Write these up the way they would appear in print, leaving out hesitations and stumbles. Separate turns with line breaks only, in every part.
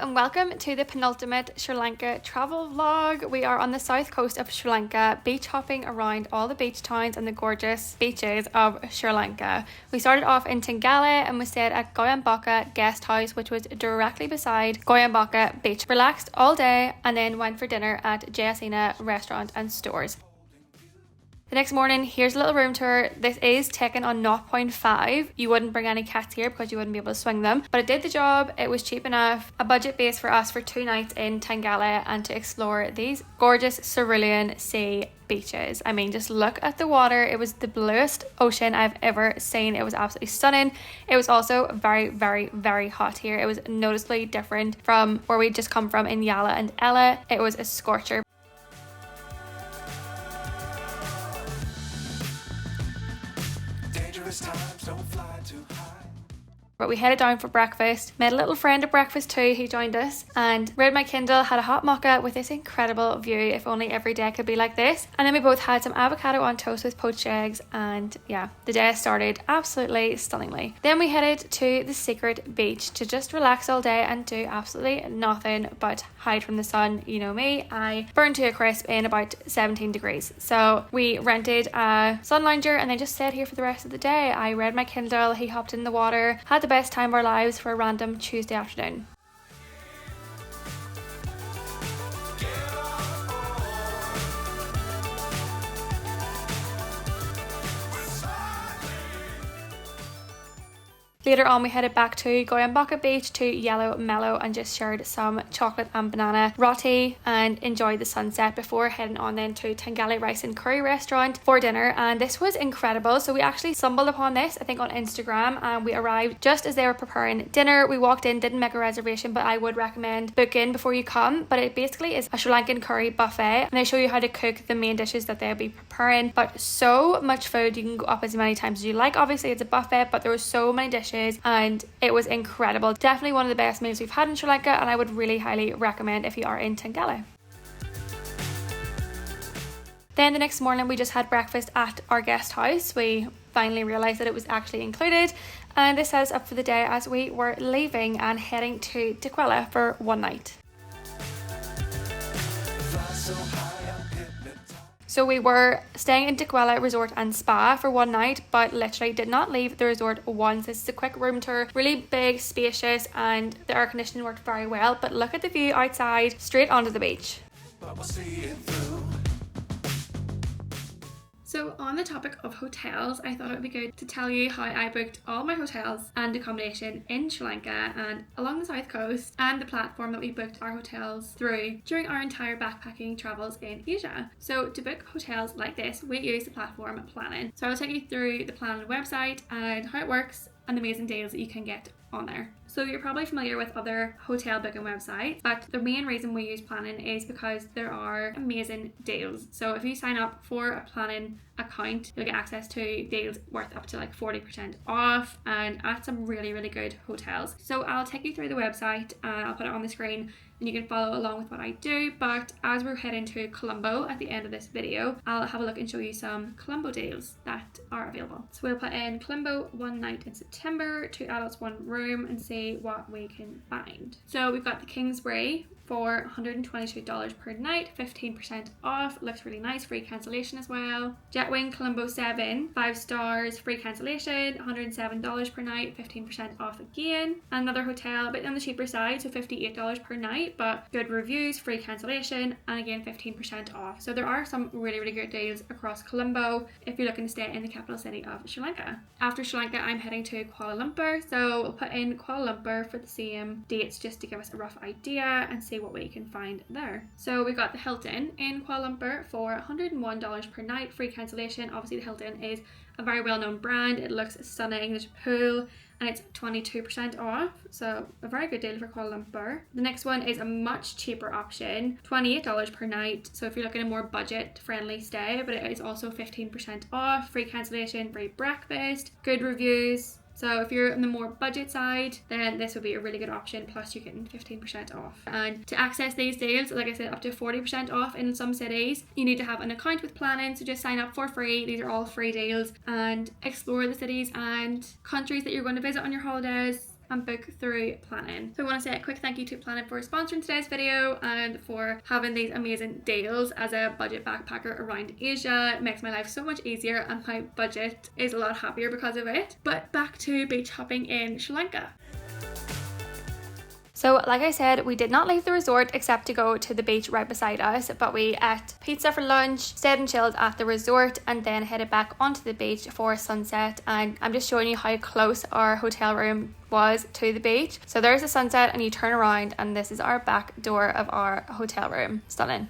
and welcome to the penultimate Sri Lanka travel vlog. We are on the south coast of Sri Lanka, beach hopping around all the beach towns and the gorgeous beaches of Sri Lanka. We started off in Tangalle and we stayed at Goyambaka guest house, which was directly beside Goyambaka beach. Relaxed all day and then went for dinner at Jayasena restaurant and stores. The next morning, here's a little room tour. This is taken on 0.5. You wouldn't bring any cats here because you wouldn't be able to swing them. But it did the job. It was cheap enough. A budget base for us for 2 nights in Tangalle and to explore these gorgeous cerulean sea beaches. I mean, just look at the water. It was the bluest ocean I've ever seen. It was absolutely stunning. It was also very, very, very hot here. It was noticeably different from where we'd just come from in Yala and Ella. It was a scorcher.
Times don't fly too high.
But we headed down for breakfast, met a little friend at breakfast too who joined us, and read my Kindle, had a hot mocha with this incredible view. If only every day could be like this. And then we both had some avocado on toast with poached eggs, and yeah, the day started absolutely stunningly. Then we headed to the secret beach to just relax all day and do absolutely nothing but hide from the sun. You know me, I burned to a crisp in about 17 degrees. So we rented a sun lounger and then just stayed here for the rest of the day. I read my Kindle, he hopped in the water, had the best time of our lives for a random Tuesday afternoon. Later on, we headed back to Goyambaka Beach to Yellow Mellow and just shared some chocolate and banana roti and enjoyed the sunset before heading on then to Tangalle Rice and Curry restaurant for dinner. And this was incredible. So we actually stumbled upon this, I think, on Instagram, and we arrived just as they were preparing dinner. We walked in, didn't make a reservation, but I would recommend book in before you come. But it basically is a Sri Lankan curry buffet, and they show you how to cook the main dishes that they'll be preparing. But so much food, you can go up as many times as you like. Obviously, it's a buffet, but there were so many dishes and it was incredible. Definitely one of the best meals we've had in Sri Lanka, and I would really highly recommend if you are in Tangalle. Then the next morning we just had breakfast at our guest house. We finally realised that it was actually included, and this set us up for the day as we were leaving and heading to Dickwella for one night. So we were staying in Dickwella Resort and Spa for one night, but literally did not leave the resort once. This is a quick room tour, really big, spacious, and the air conditioning worked very well. But look at the view outside, straight onto the beach.
But we'll see it through.
So on the topic of hotels, I thought it would be good to tell you how I booked all my hotels and accommodation in Sri Lanka and along the south coast, and the platform that we booked our hotels through during our entire backpacking travels in Asia. So to book hotels like this, we use the platform Planning. So I'll take you through the Planning website and how it works and the amazing deals that you can get on there. So you're probably familiar with other hotel booking websites, but the main reason we use Planning is because there are amazing deals. So if you sign up for a Planning account, you'll get access to deals worth up to like 40% off and at some really, really good hotels. So I'll take you through the website and I'll put it on the screen and you can follow along with what I do. But as we're heading to Colombo at the end of this video, I'll have a look and show you some Colombo deals that are available. So we'll put in Colombo one night in September, 2 adults, 1 room, and see what we can find. So we've got the Kingsbury for $122 per night, 15% off. Looks really nice, free cancellation as well. Jetwing Colombo 7, 5 stars, free cancellation, $107 per night, 15% off again. Another hotel a bit on the cheaper side, so $58 per night, but good reviews, free cancellation, and again 15% off. So there are some really, really good deals across Colombo if you're looking to stay in the capital city of Sri Lanka. After Sri Lanka, I'm heading to Kuala Lumpur, so we'll put in Kuala Lumpur for the same dates just to give us a rough idea and see what we can find there. So we've got the Hilton in Kuala Lumpur for $101 per night, free cancellation. Obviously the Hilton is a very well-known brand. It looks stunning. There's a pool and it's 22% off, so a very good deal for Kuala Lumpur. The next one is a much cheaper option, $28 per night. So if you're looking at a more budget-friendly stay, but it is also 15% off, free cancellation, free breakfast, good reviews. So if you're on the more budget side, then this would be a really good option, plus you're getting 15% off. And to access these deals, like I said, up to 40% off in some cities, you need to have an account with Planning, so just sign up for free. These are all free deals, and explore the cities and countries that you're going to visit on your holidays. and book through Planning. So I want to say a quick thank you to Planning for sponsoring today's video and for having these amazing deals as a budget backpacker around Asia. It makes my life so much easier and my budget is a lot happier because of it. But back to beach hopping in Sri Lanka. So like I said, we did not leave the resort except to go to the beach right beside us, but we ate pizza for lunch, stayed and chilled at the resort, and then headed back onto the beach for sunset. And I'm just showing you how close our hotel room was to the beach. So there's the sunset and you turn around and this is our back door of our hotel room. Stunning.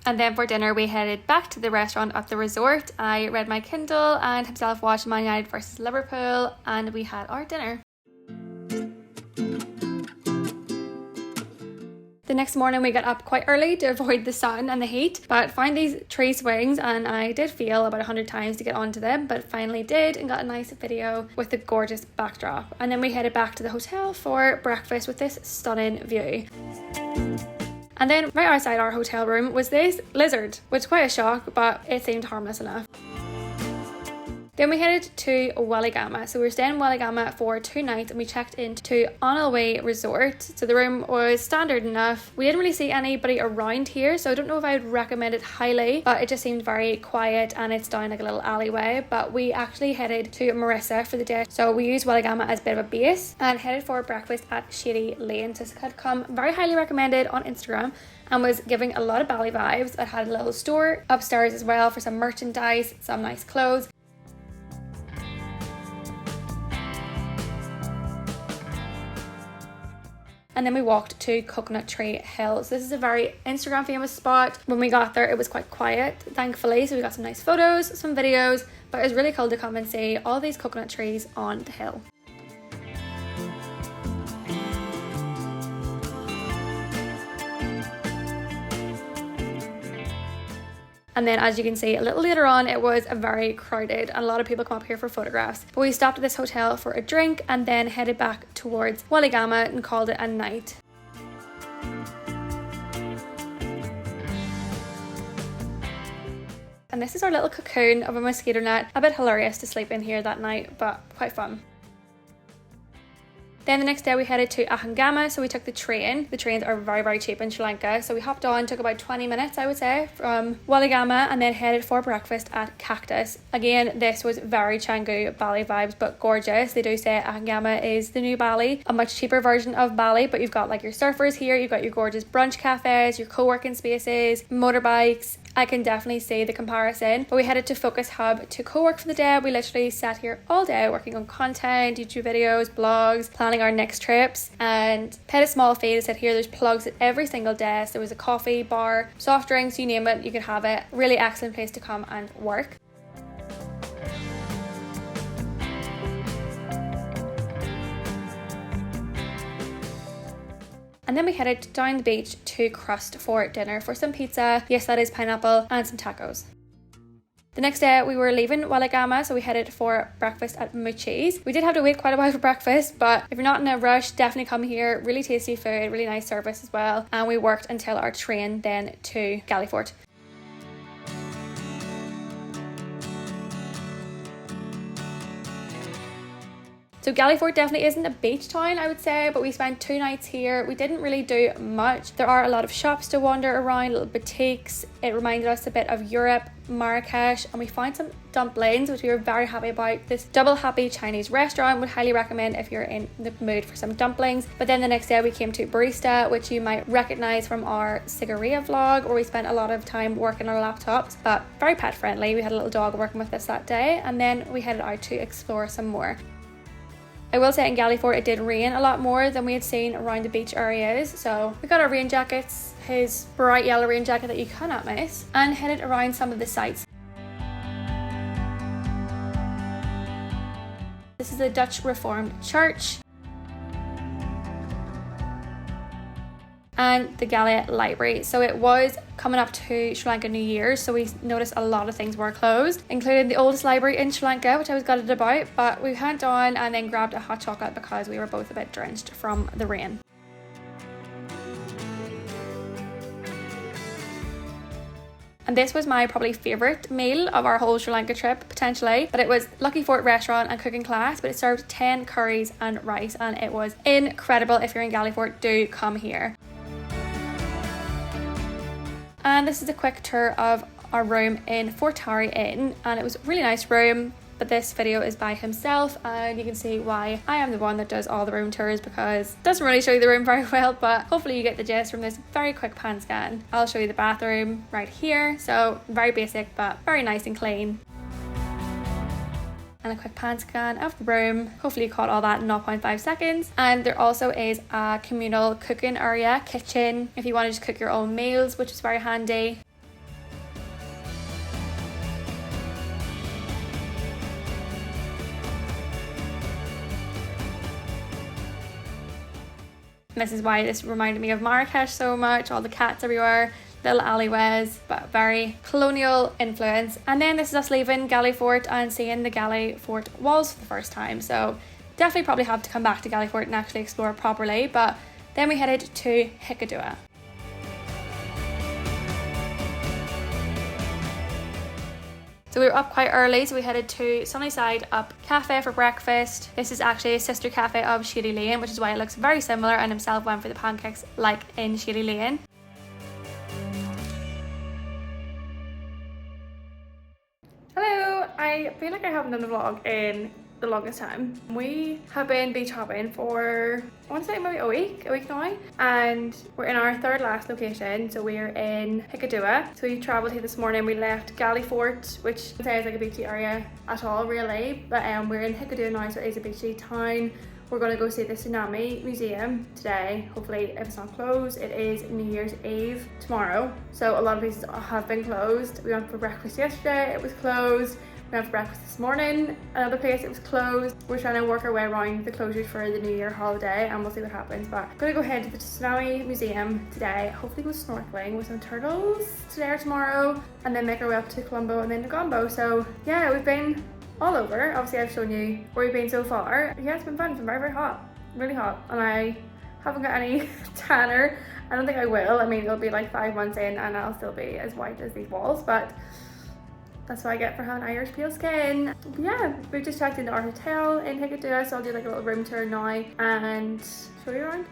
And then for dinner we headed back to the restaurant at the resort. I read my Kindle and himself watched Man United versus Liverpool, and we had our dinner. The next morning we got up quite early to avoid the sun and the heat, but found these tree swings and I did fail about 100 times to get onto them, but finally did and got a nice video with a gorgeous backdrop. And then we headed back to the hotel for breakfast with this stunning view. And then right outside our hotel room was this lizard, which was quite a shock, but it seemed harmless enough. Then we headed to Weligama. So we were staying in Weligama for 2 nights and we checked into Tangalle Resort. So the room was standard enough. We didn't really see anybody around here, so I don't know if I would recommend it highly, but it just seemed very quiet and it's down like a little alleyway. But we actually headed to Mirissa for the day. So we used Weligama as a bit of a base and headed for breakfast at Shady Lane. So it had come very highly recommended on Instagram and was giving a lot of Bali vibes. It had a little store upstairs as well for some merchandise, some nice clothes. And then we walked to Coconut Tree Hill. So this is a very Instagram famous spot. When we got there, it was quite quiet, thankfully. So we got some nice photos, some videos, but it was really cool to come and see all these coconut trees on the hill. And then as you can see a little later on, it was very crowded and a lot of people come up here for photographs. But we stopped at this hotel for a drink and then headed back towards Weligama and called it a night. And this is our little cocoon of a mosquito net. A bit hilarious to sleep in here that night, but quite fun. Then the next day we headed to Ahangama, so we took the train. The trains are very, very cheap in Sri Lanka. So we hopped on, took about 20 minutes, I would say, from Weligama and then headed for breakfast at Cactus. Again, this was very Canggu Bali vibes, but gorgeous. They do say Ahangama is the new Bali, a much cheaper version of Bali, but you've got like your surfers here, you've got your gorgeous brunch cafes, your co-working spaces, motorbikes. I can definitely see the comparison. But we headed to Focus Hub to co-work for the day. We literally sat here all day working on content, YouTube videos, blogs, planning our next trips, and paid a small fee to sit here. There's plugs at every single desk. There was a coffee bar, soft drinks, you name it, you could have it. Really excellent place to come and work. And then we headed down the beach to Crust for dinner for some pizza, yes that is pineapple, and some tacos. The next day we were leaving Weligama, so we headed for breakfast at Muchi's. We did have to wait quite a while for breakfast, but if you're not in a rush, definitely come here. Really tasty food, really nice service as well. And we worked until our train then to Galle Fort. So Galle Fort definitely isn't a beach town, I would say, but we spent 2 nights here. We didn't really do much. There are a lot of shops to wander around, little boutiques. It reminded us a bit of Europe, Marrakesh, and we found some dumplings, which we were very happy about. This Double Happy Chinese restaurant would highly recommend if you're in the mood for some dumplings. But then the next day we came to Barista, which you might recognize from our Cigaria vlog, where we spent a lot of time working on our laptops, but very pet friendly. We had a little dog working with us that day, and then we headed out to explore some more. I will say in Galle Fort it did rain a lot more than we had seen around the beach areas, so we got our rain jackets, his bright yellow rain jacket that you cannot miss, and headed around some of the sites. This is the Dutch Reformed Church and the Galle Library. So it was coming up to Sri Lanka New Year, so we noticed a lot of things were closed, including the oldest library in Sri Lanka, which I was gutted about, but we went on and then grabbed a hot chocolate because we were both a bit drenched from the rain. And this was my probably favourite meal of our whole Sri Lanka trip, potentially. But it was Lucky Fort restaurant and cooking class, but it served 10 curries and rice, and it was incredible. If you're in Galle Fort, do come here. And this is a quick tour of our room in Fort Tarry Inn, and it was a really nice room. But this video is by himself, and you can see why I am the one that does all the room tours, because it doesn't really show you the room very well, but hopefully you get the gist from this very quick pan scan. I'll show you the bathroom right here, so very basic but very nice and clean. And a quick pan scan of the room. Hopefully you caught all that in 0.5 seconds. And there also is a communal cooking area, kitchen, if you want to just cook your own meals, which is very handy. And this is why this reminded me of Marrakesh so much, all the cats everywhere, little alleyways, but very colonial influence. And then this is us leaving Galle Fort and seeing the Galle Fort walls for the first time. So definitely probably have to come back to Galle Fort and actually explore it properly. But then we headed to Hikkaduwa. So we were up quite early, so we headed to Sunnyside Up Cafe for breakfast. This is actually a sister cafe of Sheely Lane, which is why it looks very similar, and himself went for the pancakes like in Sheely Lane. Hello! I feel like I haven't done a vlog in the longest time. We have been beach hopping for, I want to say maybe a week now, and we're in our third last location. So we're in Hikkaduwa. So we travelled here this morning. We left Galle Fort, which sounds like a beachy area at all really, but we're in Hikkaduwa now, so it is a beachy town. We're going to go see the Tsunami Museum today. Hopefully, if it's not closed, it is New Year's Eve tomorrow. So a lot of places have been closed. We went for breakfast yesterday, it was closed. We went for breakfast this morning, another place it was closed. We're trying to work our way around the closures for the New Year holiday, and we'll see what happens. But I'm gonna go ahead to the Tsunami Museum today, hopefully go snorkeling with some turtles today or tomorrow, and then make our way up to Colombo and then to Colombo. So yeah, we've been all over. Obviously I've shown you where we've been so far. Yeah, it's been fun. It's been very, very hot, really hot, and I haven't got any tanner. I don't think I will. I mean, it'll be like 5 months in and I'll still be as white as these walls, but that's what I get for having Irish pale skin. But yeah, we've just checked into our hotel in Hikkaduwa, so I'll do like a little room tour now and show you around.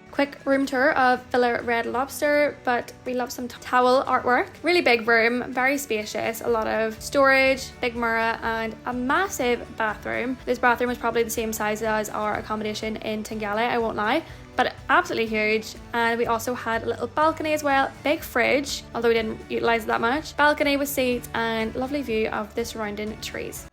Quick room tour of Villa Red Lobster, but we love some towel artwork. Really big room, very spacious, a lot of storage, big mirror, and a massive bathroom. This bathroom is probably the same size as our accommodation in Tangalle, I won't lie, but absolutely huge. And we also had a little balcony as well, big fridge, although we didn't utilise it that much. Balcony with seats and lovely view of the surrounding trees.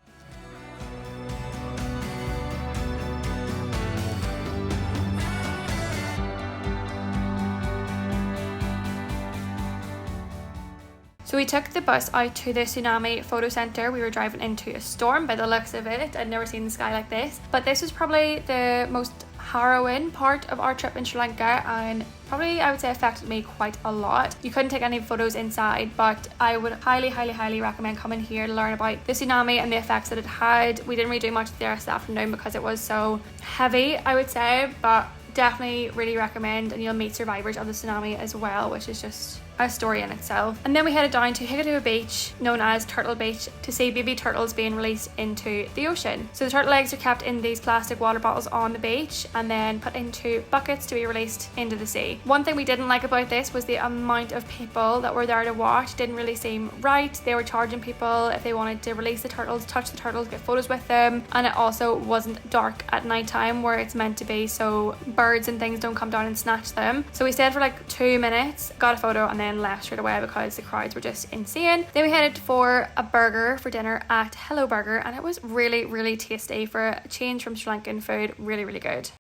So we took the bus out to the Tsunami Photo Centre. We were driving into a storm by the looks of it. I'd never seen the sky like this. But this was probably the most harrowing part of our trip in Sri Lanka, and probably I would say affected me quite a lot. You couldn't take any photos inside, but I would highly recommend coming here to learn about the tsunami and the effects that it had. We didn't really do much the rest of the afternoon because it was so heavy, I would say, but definitely really recommend, and you'll meet survivors of the tsunami as well, which is just a story in itself. And then we headed down to Hikkaduwa Beach, known as Turtle Beach, to see baby turtles being released into the ocean. So the turtle eggs are kept in these plastic water bottles on the beach and then put into buckets to be released into the sea. One thing we didn't like about this was the amount of people that were there to watch. Didn't really seem right. They were charging people if they wanted to release the turtles, touch the turtles, get photos with them, and it also wasn't dark at night time where it's meant to be, so birds and things don't come down and snatch them. So we stayed for like 2 minutes, got a photo, and then left straight away because the crowds were just insane. Then we headed for a burger for dinner at Hello Burger, and it was really tasty for a change from Sri Lankan food. Really good.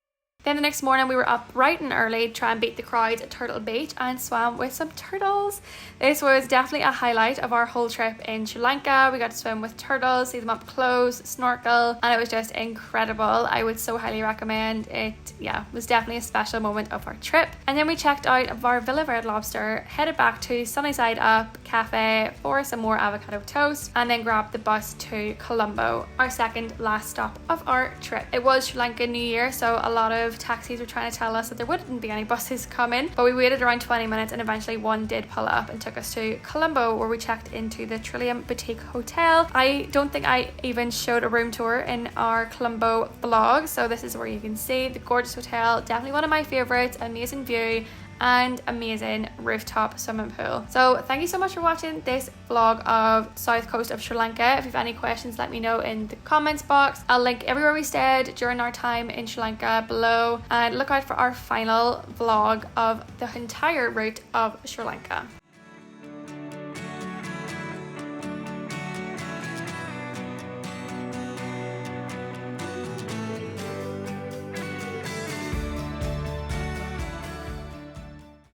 Then the next morning we were up bright and early to try and beat the crowds at Turtle Beach and swam with some turtles. This was definitely a highlight of our whole trip in Sri Lanka. We got to swim with turtles, see them up close, snorkel, and it was just incredible. I would so highly recommend it. Yeah, it was definitely a special moment of our trip. And then we checked out of our Villa Red Lobster, headed back to Sunnyside Up Cafe for some more avocado toast, and then grabbed the bus to Colombo, our second last stop of our trip. It was Sri Lankan New Year, so a lot of of taxis were trying to tell us that there wouldn't be any buses coming, but we waited around 20 minutes and eventually one did pull up and took us to Colombo, where we checked into the Trillium Boutique Hotel. I don't think I even showed a room tour in our Colombo vlog, so this is where you can see the gorgeous hotel. Definitely one of my favorites. Amazing view and amazing rooftop swimming pool. So thank you so much for watching this vlog of south coast of Sri Lanka. If you have any questions, let me know in the comments box. I'll link everywhere we stayed during our time in Sri Lanka below, and look out for our final vlog of the entire route of Sri Lanka.